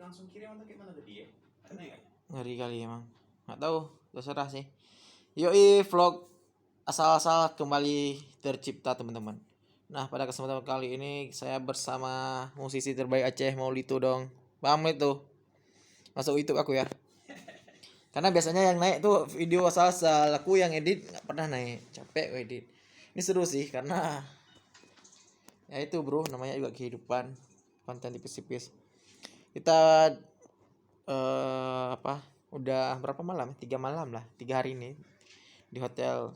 langsung kirim atau gimana tadi ya? Ngeri kali emang. Nggak tahu, terserah sih. Yoi, vlog asal-asal kembali tercipta teman-teman. Nah, pada kesempatan kali ini saya bersama musisi terbaik Aceh, Maulito dong. Paham itu? Masuk YouTube aku ya. Karena biasanya yang naik tuh video asal-asal, aku yang edit nggak pernah naik. Capek gue edit. Ini seru sih karena ya itu bro, namanya juga kehidupan, konten tipis-tipis. Kita udah berapa malam? 3 malam lah, 3 hari ini di hotel.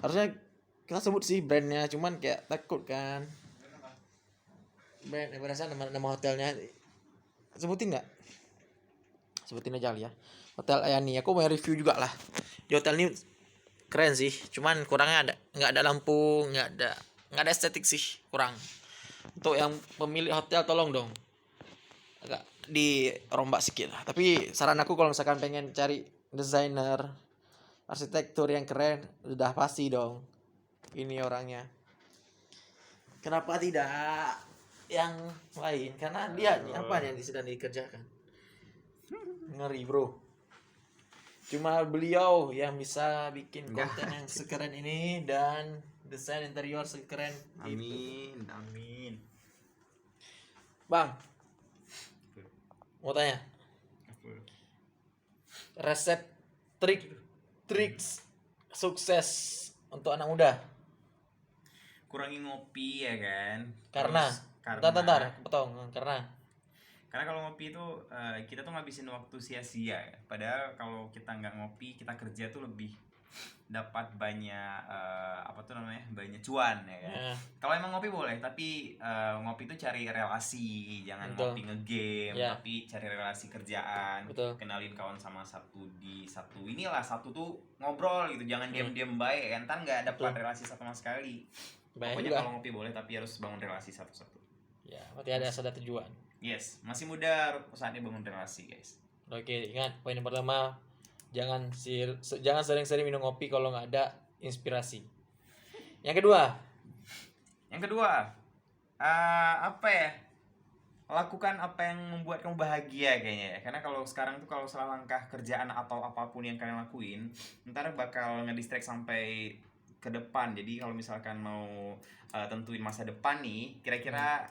Harusnya kita sebut sih brandnya, cuman kayak takut kan. Brand, berasa nama hotelnya sebutin nggak? Sebutin aja kali ya. Hotel Ayani. Aku mau review juga lah. Di hotel ini keren sih, cuman kurangnya nggak ada lampu, nggak ada estetik sih, kurang. Untuk yang pemilik hotel tolong dong agak dirombak sedikit lah. Tapi saran aku kalau misalkan pengen cari desainer arsitektur yang keren, udah pasti dong ini orangnya. Kenapa tidak yang lain? Karena dia apa yang sedang dikerjakan. Ngeri bro. Cuma beliau yang bisa bikin konten yang sekeren ini dan desain interior sekeren Amin, amin. Bang, mau tanya, resep trik sukses untuk anak muda? Kurangi ngopi ya kan. Karena bentar, potong. Karena kalau ngopi itu kita tuh ngabisin waktu sia-sia ya. Padahal kalau kita nggak ngopi, kita kerja tuh lebih dapat banyak banyak cuan ya kan. Kalau emang ngopi boleh, tapi ngopi itu cari relasi, jangan ngopi ngegame, tapi cari relasi kerjaan. Kenalin kawan sama satu tuh ngobrol gitu, jangan diam-diam baik kan, nggak dapat relasi sama sekali. Pokoknya kalau ngopi boleh, tapi harus bangun relasi satu-satu. Ya, berarti ada tujuan. Yes, masih muda, saatnya bangun relasi guys. Oke, ingat poin yang pertama, jangan sering-sering minum kopi kalau nggak ada inspirasi. Yang kedua, apa ya? Lakukan apa yang membuat kamu bahagia kayaknya ya. Karena kalau sekarang tuh kalau salah langkah kerjaan atau apapun yang kalian lakuin, ntar bakal ngedistract sampai ke depan. Jadi kalau misalkan mau tentuin masa depan nih, kira-kira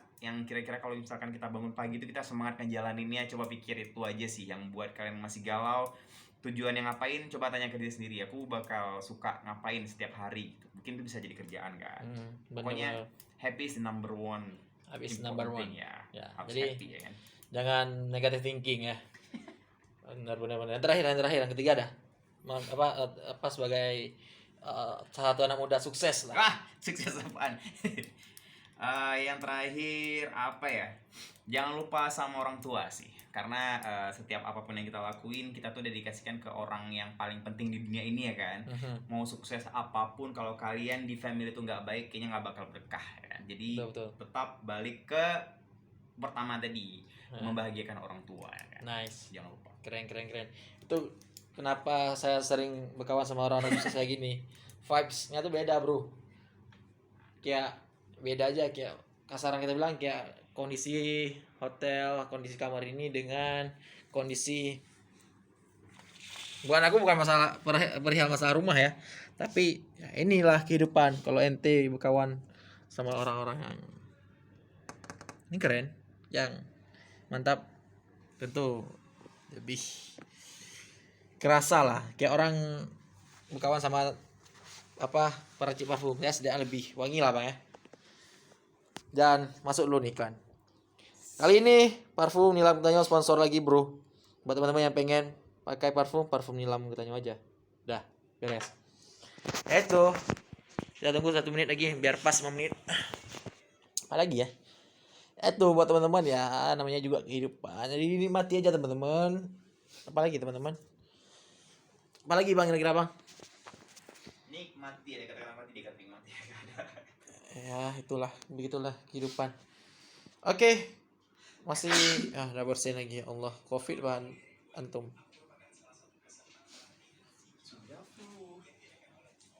kalau misalkan kita bangun pagi itu kita semangat ngejalaninnya, coba pikir itu aja sih yang buat kalian masih galau. Tujuan yang ngapain, coba tanya ke diri sendiri. Aku bakal suka ngapain setiap hari. Mungkin itu bisa jadi kerjaan kan. Pokoknya happy is the number one. Thing, ya. Jadi happy, ya kan? Jangan negative thinking ya. Benar. Yang terakhir yang ketiga dah. Apa sebagai salah satu anak muda sukses lah. Sukses apaan? Yang terakhir apa ya? Jangan lupa sama orang tua sih. Karena setiap apapun yang kita lakuin, kita tuh dedikasikan ke orang yang paling penting di dunia ini ya kan. Mau sukses apapun, kalau kalian di family itu nggak baik, kayaknya nggak bakal berkah ya kan. Jadi tetap balik ke pertama tadi, membahagiakan orang tua ya kan. Nice. Jangan lupa. Keren. Itu kenapa saya sering berkawan sama orang-orang sukses kayak gini. Vibes-nya tuh beda bro. Kayak beda aja, kayak kasaran kita bilang, kayak kondisi hotel, kondisi kamar ini dengan kondisi bukan masalah perihal masalah rumah ya, tapi ya inilah kehidupan kalau ente berkawan sama orang-orang yang ini keren, yang mantap, tentu lebih kerasa lah, kayak orang berkawan sama peracik parfum ya, sedang lebih wangi lah bang ya. Dan masuk dulu nih iklan. Kali ini parfum Nilam Ketanyo sponsor lagi bro. Buat teman-teman yang pengen pakai parfum Nilam Ketanyo aja. Udah beres. Itu kita tunggu 1 menit lagi biar pas 5 menit. Apa lagi ya? Itu buat teman-teman ya, namanya juga kehidupan. Jadi nikmati aja teman-teman. Apalagi teman-teman? Apalagi bang kira-kira bang? Nikmati, ada kata-kata mati nikmati. Ya itulah, begitulah kehidupan. Oke. Masih udah bersin lagi ya Allah. Covid bahan antum.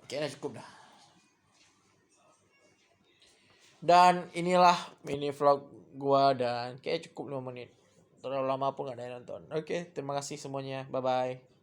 Kayaknya cukup dah. Dan inilah mini vlog gua dan kayak cukup 5 menit. terlalu lama pun nggak ada yang nonton. Oke, terima kasih semuanya. Bye bye.